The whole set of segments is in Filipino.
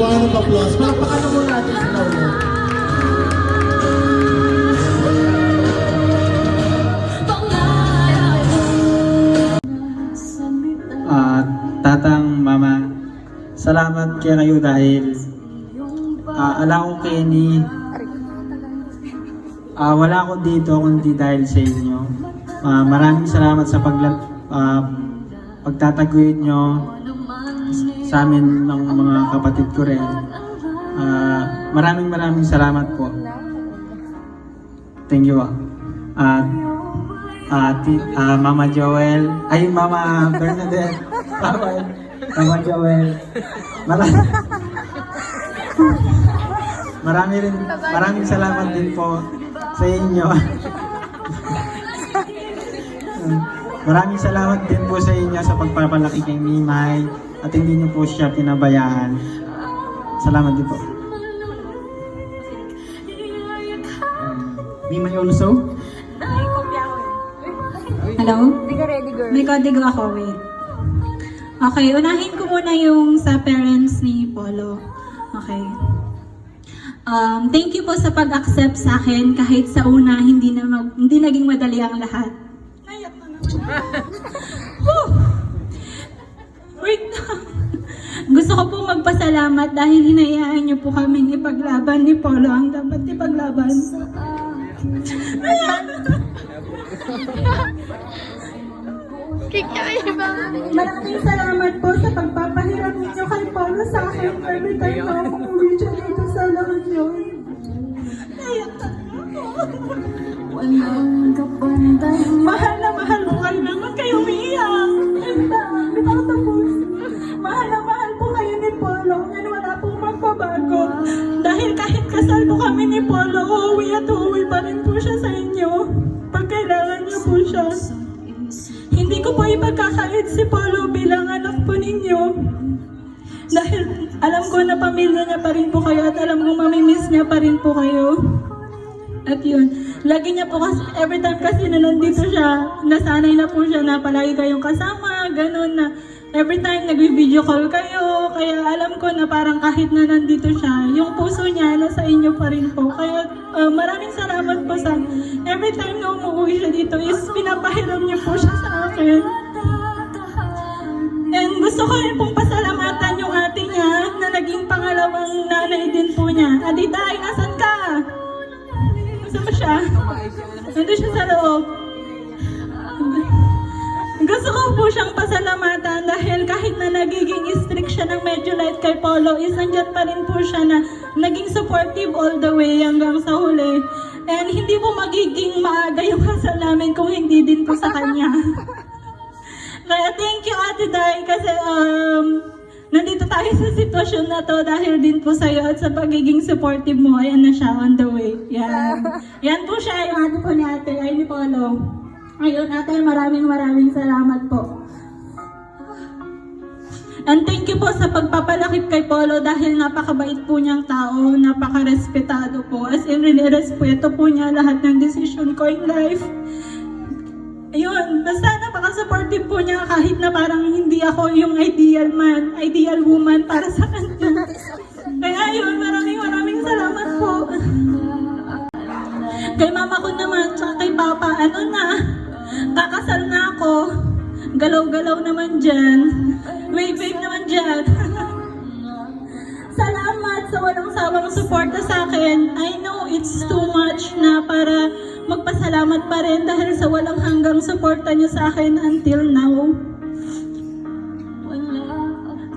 round of applause. Palakpakan mo natin si Paulo. Tatang, Mama, salamat kaya kayo dahil ala ko Kenny, wala ako dito kundi dahil sa inyo. Maraming salamat sa pagtataguyod nyo sa amin ng mga kapatid ko rin. Maraming salamat po. Thank you. Mama Joel, ay Mama Bernadette, Mama Joel, maraming salamat din po sa inyo. Maraming salamat din po sa inyo sa pagpapalaki kay Mimay at hindi niyo po siya pinabayaan. Salamat din po. Mimay also? Hello? Ready girl. May kodigo ako, wait. Okay, unahin ko muna yung sa parents ni Polo. Okay. Thank you po sa pag-accept sa akin kahit sa una hindi naging madali ang lahat. Nayak na naman. Wait lang. Gusto ko po magpasalamat dahil hinayaan niyo po kaming ipaglaban ni Polo ang dapat ipaglaban. Ayan. Maraming salamat po sa pagpapahiram ninyo kay Paulo sa akin every time na umuwi siya dito sa La Union. Nayak na mahal po kayo naman kayo umiiyak. Hindi ako tapos. Mahal na mahal po kayo ni Paulo and wala pong magbabago. Dahil kahit kasal po kami ni Paulo, uuwi at uuwi pa rin po siya sa inyo. Pag kailangan niyo po siya. Hindi ko po ipagkakait si Paulo bilang anak po ninyo. Dahil alam ko na pamilya niya pa rin po kayo at alam ko mamimiss niya pa rin po kayo. At yun, lagi niya po kasi, every time kasi na nandito siya, nasanay na po siya na palagi kayong kasama, ganun na every time nag-video call kayo, kaya alam ko na parang kahit na nandito siya, yung puso niya nasa inyo pa rin po. Kaya maraming salamat po sa every time na umuwi siya dito is pinapahiram niyo po siya sa akin. And gusto ko rin pong pasalamatan yung ate niya na naging pangalawang nanay din po niya. Adita, ay nasan ka? Gusto mo siya? Nandun siya sa loob. Gusto ko po siyang pasalamatan dahil kahit na nagiging strict siya ng medyo light kay Paulo, is nandyan pa rin po siya na naging supportive all the way hanggang sa huli. And hindi po magiging maaga yung kasal namin kung hindi din po sa kanya. Kaya thank you Ate Day kasi nandito tayo sa sitwasyon na to dahil din po sa'yo at sa pagiging supportive mo. Ayan na siya on the way. Yan. Yan po siya yung ate po ni Ate, ay ni Paulo. Ayun, ate, maraming salamat po. And thank you po sa pagpapalakip kay Paulo dahil napakabait po niyang tao, napakarespetado po. As in, respeto po niya lahat ng decision ko in life. Ayun, basta napaka-supportive po niya kahit na parang hindi ako yung ideal man, ideal woman para sa kanya. Kaya yun, maraming salamat po. Kay mama ko naman, tsaka kay papa, ano na, kakasal na ako. Galaw-galaw naman dyan. Wave naman dyan. Salamat sa walang sawang suporta sa akin. I know it's too much na para magpasalamat pa rin dahil sa walang hanggang suporta niyo sa akin until now.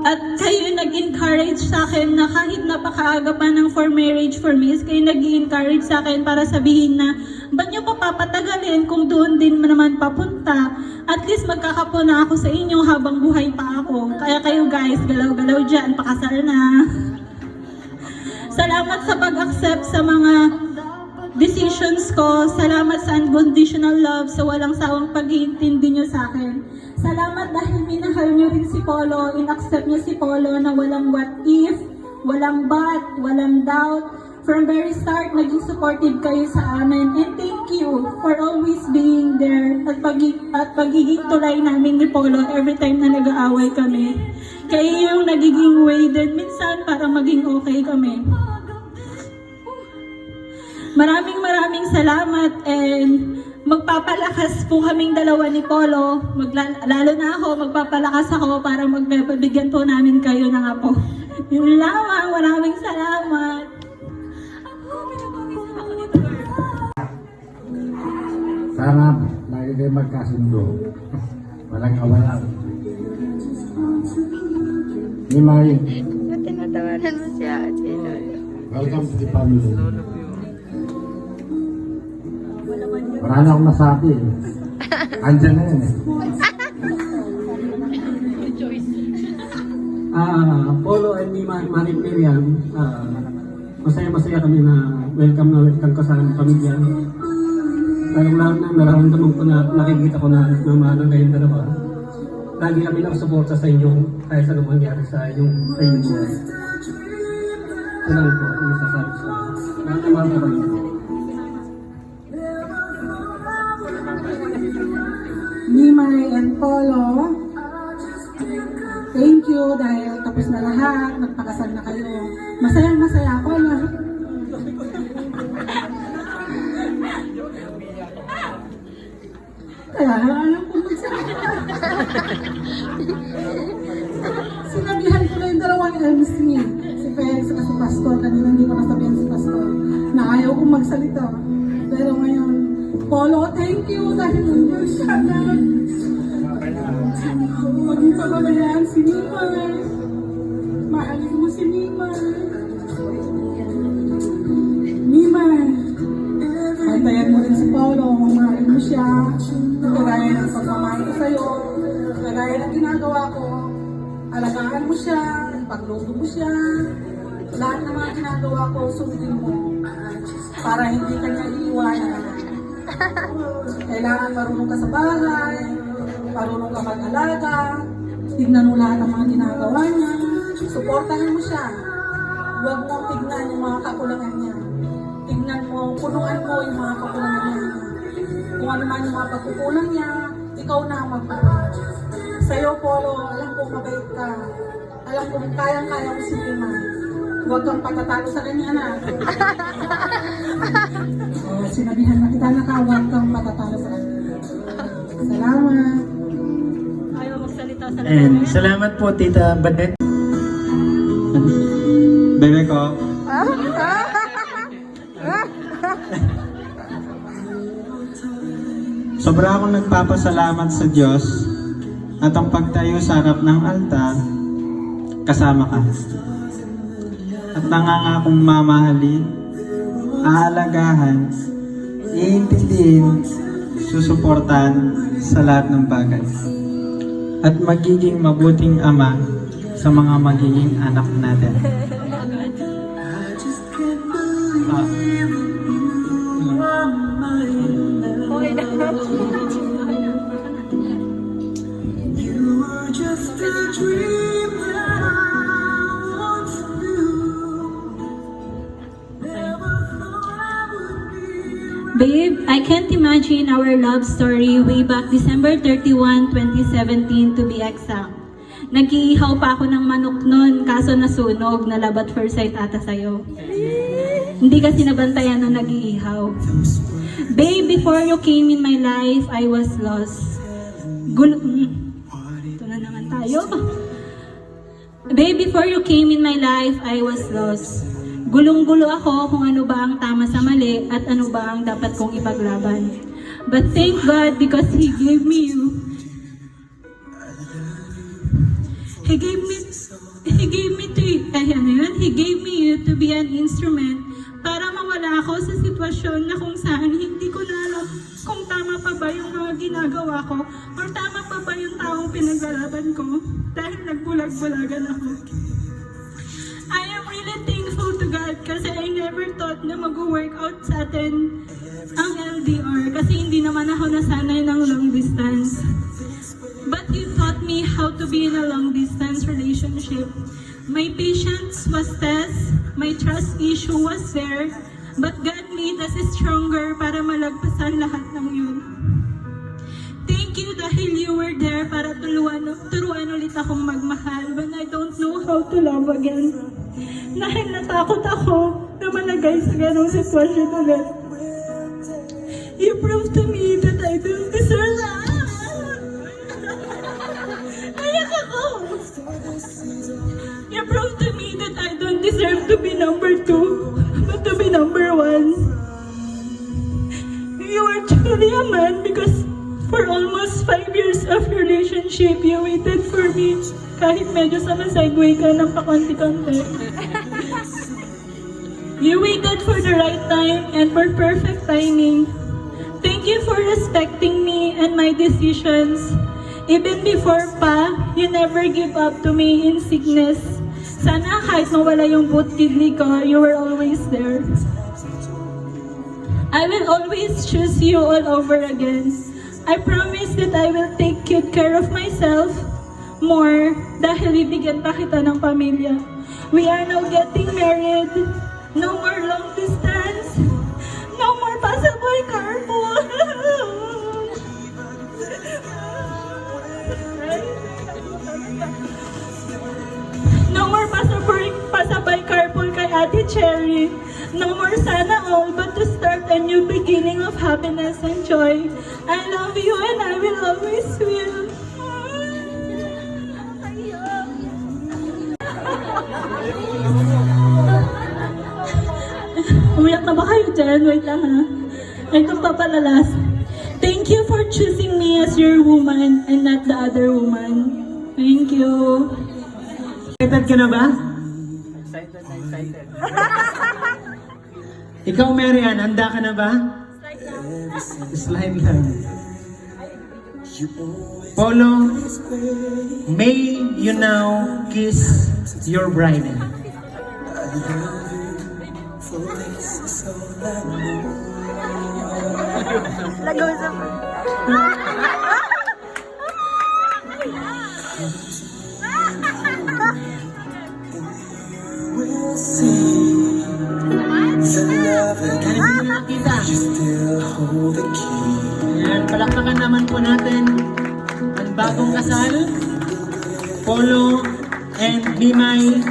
At kayo nag-encourage sa akin na kahit napakaaga pa ng for marriage for me, is kayo nag-encourage sa akin para sabihin na ba't nyo pa papatagalin kung doon din naman papunta? At least magkakapo na ako sa inyo habang buhay pa ako. Kaya kayo guys, galaw-galaw dyan, pakasal na. Salamat sa pag-accept sa mga decisions ko. Salamat sa unconditional love, sa walang sawang pag-iintindi nyo sa akin. Salamat dahil minahal nyo rin si Paulo, in-accept nyo si Paulo na walang what if, walang but, walang doubt. From very start, naging supportive kayo sa amin. And thank you for always being there at pagiging tulay namin ni Paulo every time na nag-aaway kami. Kayo yung nagiging way din minsan para maging okay kami. Maraming salamat and magpapalakas po kaming dalawa ni Polo. Lalo na ako, magpapalakas ako para magbibigyan po namin kayo ng apo. Yun lamang, maraming salamat. Sana lagi kayo magkasundo. Walang kawalan. Mimay, Tinatawanan mo siya, Chinoy. welcome to the family. Wala na akong masabi. Andyan na yun eh. Polo and Marie Miriam, masaya-masaya kami na welcome ka sa aming pamilya. Lalong-lalo na nararamdaman ko na nakikita ko na namahalan kayong dalawa. Lagi kami nakasuporta sa inyo kahit sa mangyari sa inyong buhay. Ito lang po ang masasabi sa mga ko kayo. Mimay and Polo, thank you dahil tapos na lahat, nagpakasal na kayo. Masayang-masaya ako na. Kaya alam ko magsalita. Sinabihan ko na yung dalawang MC, si Felix at si Pastor. Kanina hindi ko nasabihan si Pastor na ayaw kong magsalita. Pero ngayon, Polo, thank you dahil nandiyan siya na. Maging pamamayaan si Mimay. Mahalin mo si Mimay. Mimay, pantayan mo rin si Polo. Mahalin mo siya. Kagaya ng pagmamahal ko sa'yo. Kagaya ng ginagawa ko. Alagaan mo siya. Pagluto mo siya. Lahat ng mga ginagawa ko, sundin mo. Para hindi ka niya iiwanan. Kailangan marunong ka sa bahay, marunong ka mag-alaga, tignan mo lahat ng mga ginagawa niya, suportahan mo siya. Huwag mong tignan yung mga kakulangan niya. Tignan mo, punuan mo yung mga kakulangan niya. Kung ano man yung mga pagkukulang niya, ikaw na ang magpunan. Sa'yo, Polo, alam kong mabait ka. Alam kong kayang-kaya mo si Mimay. Huwag kang patatalo sa kanya na. Sinabihan na kita na huwag kang patatalo sa kanya. Salamat. Ayaw magsalita sa kanya. And salamat po, Tita Badet. Bebe ko. Sobra akong nagpapasalamat sa Diyos at ang pagtayo sa harap ng altar, kasama ka. At nangangakong mamahalin, aalagahan, iintindihin, susuportahan sa lahat ng bagay. At magiging mabuting ama sa mga magiging anak natin. Babe, I can't imagine our love story way back December 31, 2017 to be exact. Nag-iihaw pa ako ng manok nun, kaso nasunog, nalabat first sight ata sa'yo. Hindi kasi nabantayan na nag-iihaw. Babe, before you came in my life, I was lost. Ito na naman tayo. Babe, before you came in my life, I was lost. Gulong-gulo ako kung ano ba ang tama sa mali at ano ba ang dapat kong ipaglaban. But thank God because He gave me you. He gave me you to be an instrument para mawala ako sa sitwasyon na kung saan hindi ko na alam kung tama pa ba yung mga ginagawa ko or tama pa ba yung taong pinaglalaban ko dahil nagbulag-bulagan ako. I am really thankful to God kasi I never thought na mag-work out sa atin ang LDR kasi hindi naman ako nasanay ng long distance. But He taught me how to be in a long distance relationship. My patience was tested, my trust issue was there, but God made us stronger para malagpasan lahat ng yun. Thank you dahil Dahil you were there para turuan ulit akong magmahal when I don't know how to love again. Dahil natakot ako na malagay sa ganong sitwasyon ulit. You proved to me that I don't deserve Ayak ako! You proved to me that I don't deserve to be number 2, but to be number 1. You are truly a man because for almost 5 years of relationship, you waited for me. Kahit medyo sama-segue ka ng pakonti-konti. You waited for the right time and for perfect timing. Thank you for respecting me and my decisions. Even before pa, you never give up to me in sickness. Sana kahit mawala yung boot kidney ko, you were always there. I will always choose you all over again. I promise that I will take good care of myself more dahil bibigyan pa kita ng pamilya. We are now getting married. No more long distance. No more passaboy carpool. No more pasabay carpool kay Ate Cherry. No more sana all, but to start a new beginning of happiness and joy. I love you and I will always will. Umiyak na ba kayo dyan? Wait lang ha. Ay, itong papalalas. Thank you for choosing me as your woman and not the other woman. Thank you. Excited ka na ba? Ikaw, Marian, handa ka na ba? Slide lang. Polo, may you now kiss your bride. Nag-uusap. Ano mo nakita? Ayan, palakpakan naman po natin ang bagong kasal, Polo and Mimay.